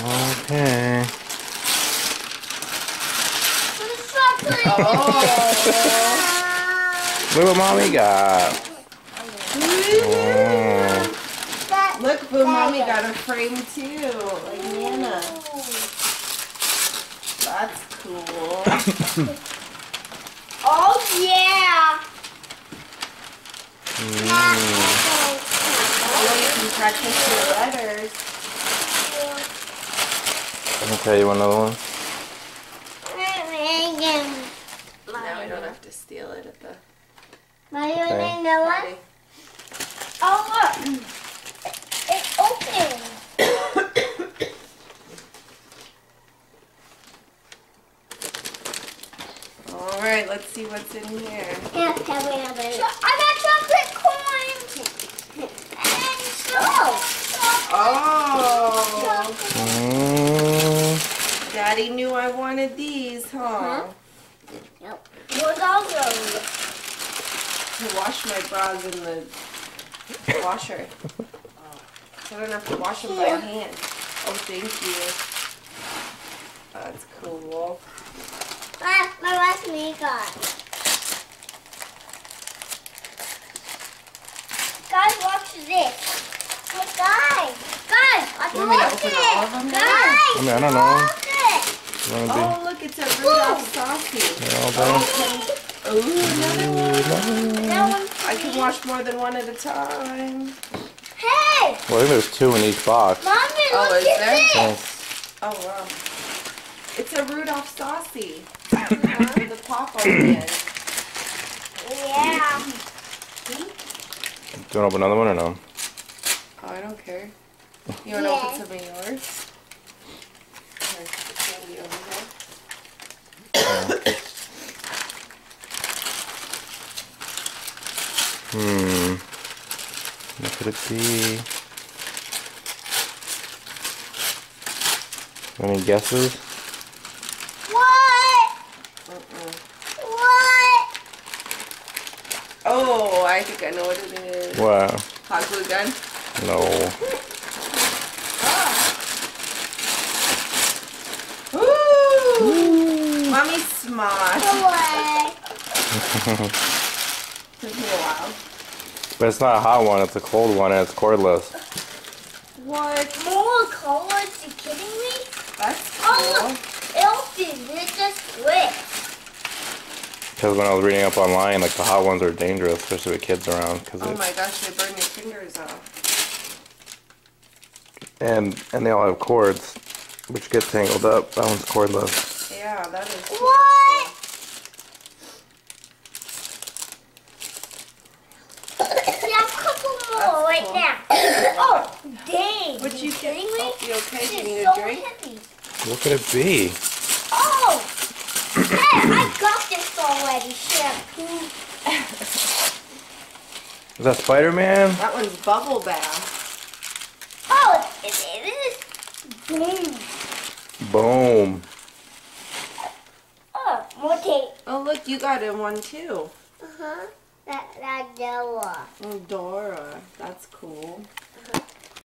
Okay. Oh. Look what Mommy got. Oh. Look, Boo, Mommy got a frame too, like Nana. That's cool. Oh yeah. Oh, you can practice your letters. Okay, you want another one? Now we don't have to steal it at the Okay. party. Oh look, it's open. All right, let's see what's in here. I got chocolate coins and snow. Oh, Mm. Daddy knew I wanted these, huh? Yep. What's all those? To wash my bras in the washer. I don't have to wash them by hand. Oh, thank you. That's cool. My last makeup. Guys, watch this. Hey, guys, watch You want me to look open it. all of them now? Guys, I mean, I don't know. look it. You wanna Oh, look, it's a Rudolph Saucy. be all done? Ooh, another one. That one. I can wash more than one at a time. Hey, Well, I think there's 2 in each box. Mommy, Oh, look is at there? this. Oh, wow. It's a Rudolph Saucy. With the pop on the end. Yeah. Do you want to open another one or no? Oh, I don't care. You want to Yeah. open some of yours? Here, candy over here. What could it be? Any guesses? What? What? Oh, I think I know what it is. What? Hot glue gun. No. Ooh! Mommy smosh. What? Took me a while. But it's not a hot one, it's a cold one and it's cordless. What? More colors? You kidding me? That's Oh, cool. look. It opens. It just flips. Because when I was reading up online, like the hot ones are dangerous, especially with kids around. Cause Oh it, my gosh, they burn your fingers off. and they all have cords, which get tangled up. That one's cordless. Yeah, that is. What? We have a couple more right cool. now. Oh, dang. Would you kidding me? Oh, you okay? Do you This need is a so drink? heavy. What could it be? Oh! Hey, I got this already. Shampoo. Is that Spider-Man? That one's bubble bath. Oh, it is. Boom. Boom. Oh, more tape. Oh, look, you got in one too. Uh-huh. That Noah. Oh, Dora. That's cool.